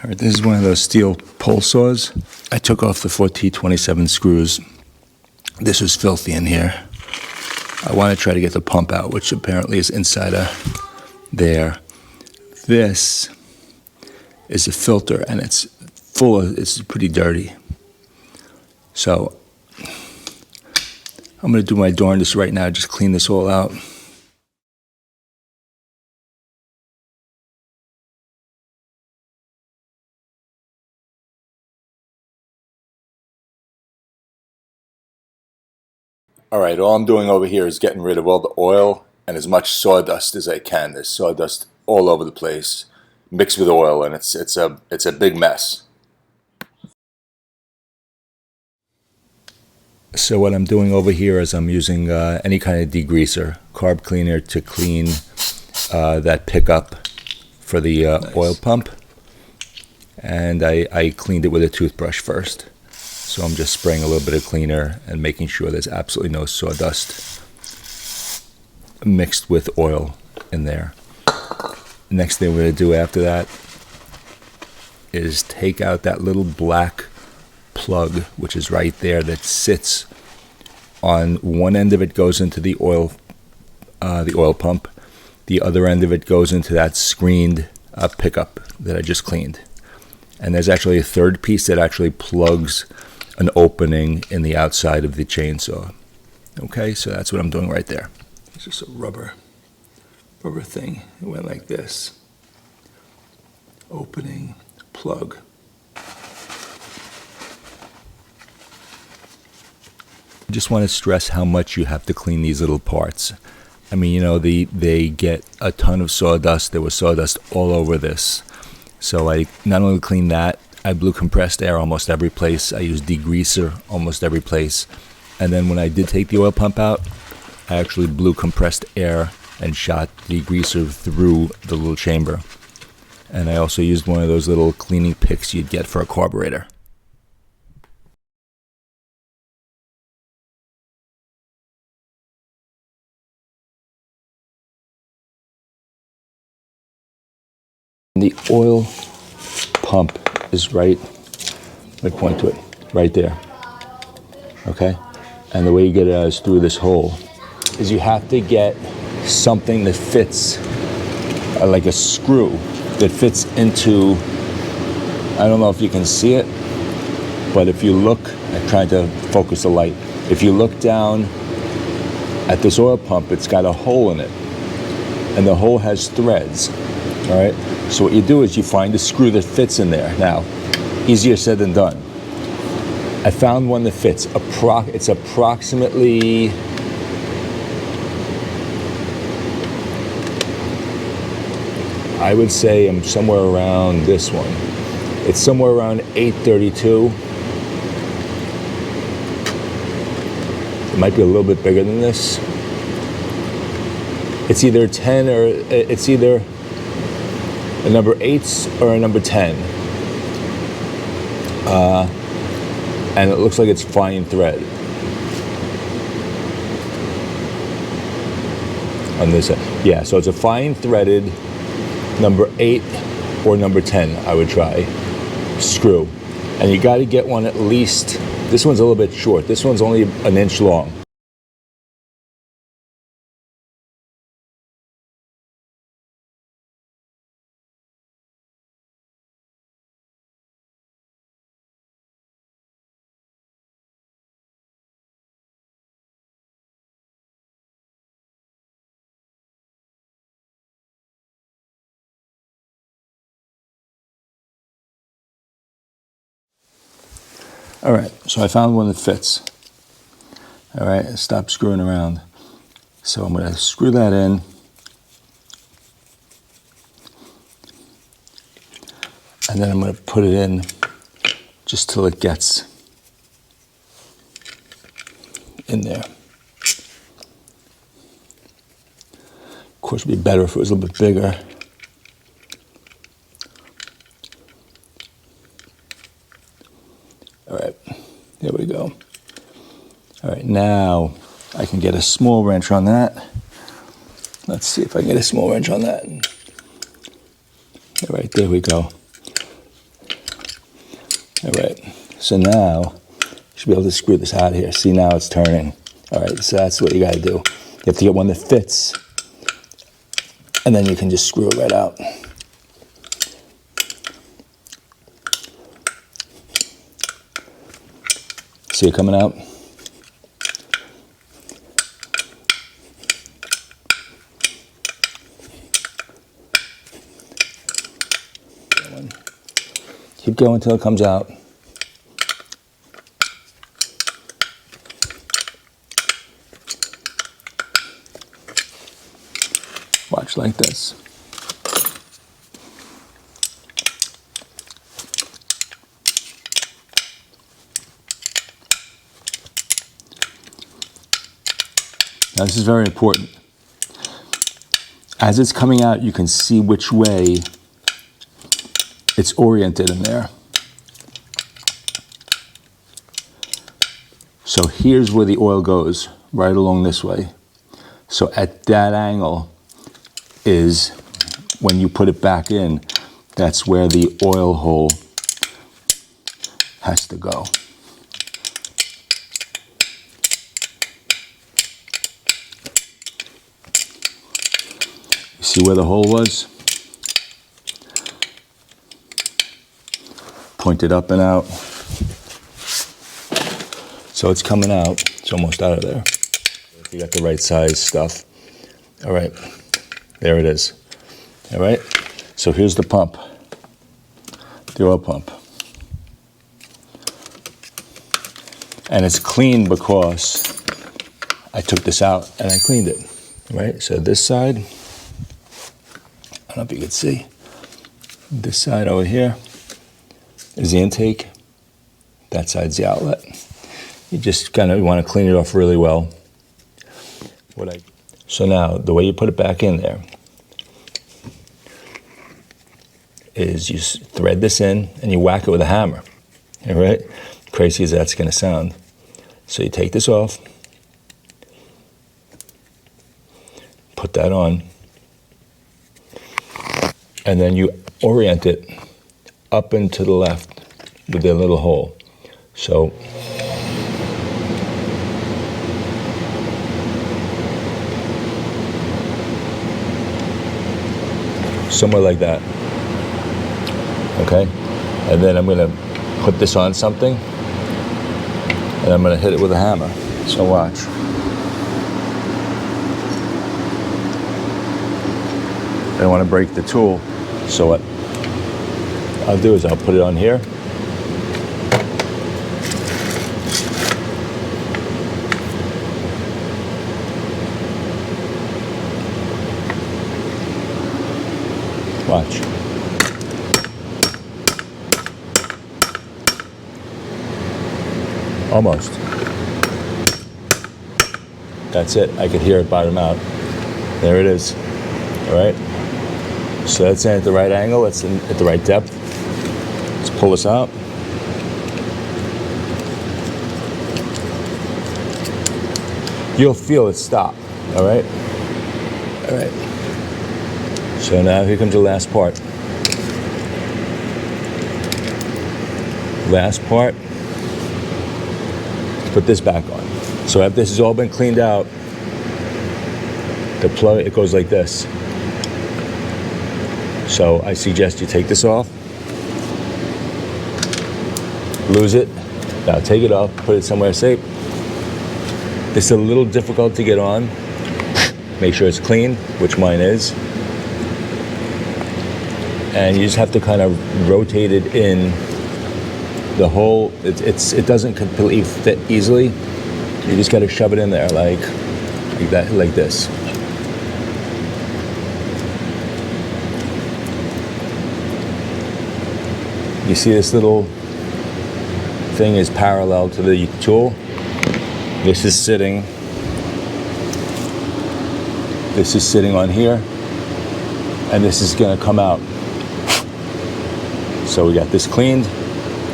All right, this is one of those Stihl pole saws. I took off the 4T27 screws. This was filthy in here. I want to try to get the pump out, which apparently is inside of there. This is a filter, and it's it's pretty dirty. So I'm going to do my darndest right now, just clean this all out. All right, all I'm doing over here is getting rid of all the oil and as much sawdust as I can. There's sawdust all over the place, mixed with oil, and it's a big mess. So what I'm doing over here is I'm using any kind of degreaser, carb cleaner, to clean that pickup for the oil pump. And I cleaned it with a toothbrush first. So I'm just spraying a little bit of cleaner and making sure there's absolutely no sawdust mixed with oil in there. Next thing we're going to do after that is take out that little black plug, which is right there, that sits on one end of it, goes into the oil pump. The other end of it goes into that screened pickup that I just cleaned. And there's actually a third piece that actually plugs an opening in the outside of the chainsaw. Okay, so that's what I'm doing right there. It's just a rubber thing. It went like this. Opening, plug. I just want to stress how much you have to clean these little parts. I mean, you know, they get a ton of sawdust. There was sawdust all over this. So I not only cleaned that, I blew compressed air almost every place. I used degreaser almost every place. And then when I did take the oil pump out, I actually blew compressed air and shot degreaser through the little chamber. And I also used one of those little cleaning picks you'd get for a carburetor. The oil pump is right, let me point to it, right there, okay? And the way you get it out is through this hole. Is you have to get something that fits, like a screw, that fits into, I don't know if you can see it, but if you look, I'm trying to focus the light. If you look down at this oil pump, it's got a hole in it, and the hole has threads, all right? So what you do is you find a screw that fits in there. Now, easier said than done. I found one that fits. It's approximately, I would say I'm somewhere around this one. It's somewhere around 832. It might be a little bit bigger than this. It's either 10 or it's either a number 8 or a number 10. And it looks like it's fine thread on this end. Yeah, so it's a fine threaded number 8 or number 10, I would try, screw. And you got to get one at least, this one's a little bit short. This one's only an inch long. All right, so I found one that fits. All right, stop screwing around. So I'm going to screw that in. And then I'm going to put it in just till it gets in there. Of course, it'd be better if it was a little bit bigger. All right, there we go. All right, now I can get a small wrench on that. Let's see if I can get a small wrench on that. All right, there we go. All right, so now you should be able to screw this out here. See, now it's turning. All right, so that's what you gotta do. You have to get one that fits, and then you can just screw it right out. See it coming out? Keep going until it comes out. Watch like this. Now this is very important. As it's coming out, you can see which way it's oriented in there. So here's where the oil goes, right along this way. So at that angle is when you put it back in, that's where the oil hole has to go. You see where the hole was? Pointed up and out. So it's coming out. It's almost out of there. If you got the right size stuff. All right, there it is. All right, so here's the pump, the oil pump. And it's clean because I took this out and I cleaned it. All right, so this side, I don't know if you can see, this side over here is the intake. That side's the outlet. You just kind of want to clean it off really well. So now, the way you put it back in there is you thread this in and you whack it with a hammer. All right? Crazy as that's going to sound. So you take this off, put that on, and then you orient it up and to the left with the little hole. So somewhere like that. Okay? And then I'm gonna put this on something and I'm gonna hit it with a hammer. So watch. I don't want to break the tool, so what I'll do is I'll put it on here. Watch. Almost. That's it. I could hear it bottom out. There it is. All right. So that's in at the right angle. It's in at the right depth. Let's pull this out. You'll feel it stop. All right. All right. So now here comes the last part. Last part. Put this back on. So after this has all been cleaned out, the plug, it goes like this. So I suggest you take this off, lose it, now take it off, put it somewhere safe. It's a little difficult to get on. Make sure it's clean, which mine is. And you just have to kind of rotate it in the hole. It doesn't completely fit easily. You just got to shove it in there like that, like this. You see this little thing is parallel to the tool. This is sitting on here, and this is going to come out. So we got this cleaned.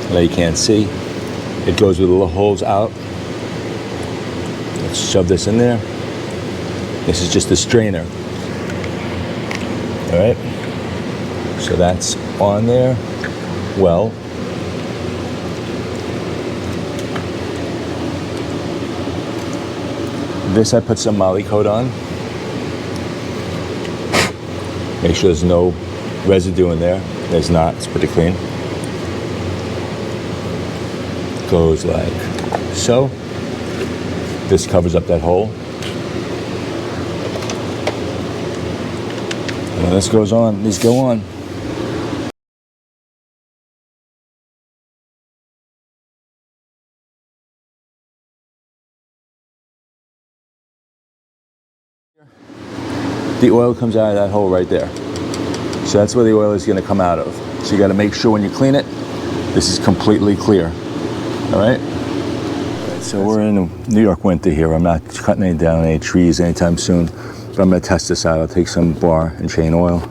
Now you can't see. It goes with the little holes out. Let's shove this in there. This is just a strainer. All right. So that's on there. Well, This I put some Molly coat on. Make sure there's no residue in there. There's not, it's pretty clean. Goes like so. This covers up that hole. And when this goes on, these go on. The oil comes out of that hole right there. So that's where the oil is going to come out of. So you got to make sure when you clean it, this is completely clear. All right? So we're in New York winter here. I'm not cutting down any trees anytime soon, but I'm going to test this out. I'll take some bar and chain oil.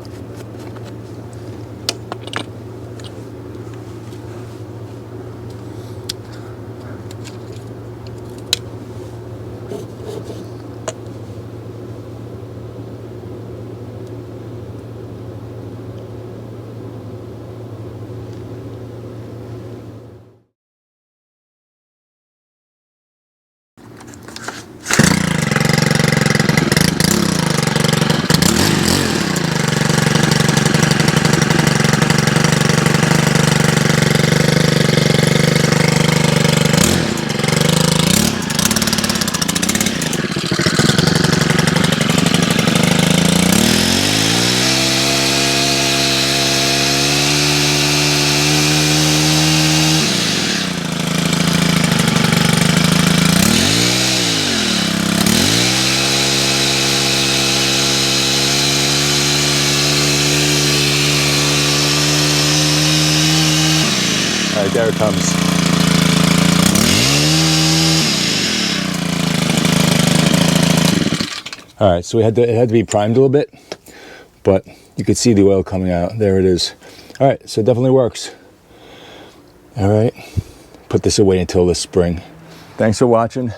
All right, there it comes. All right, so it had to be primed a little bit, but you could see the oil coming out. There it is. All right, so it definitely works. All right, put this away until this spring. Thanks for watching.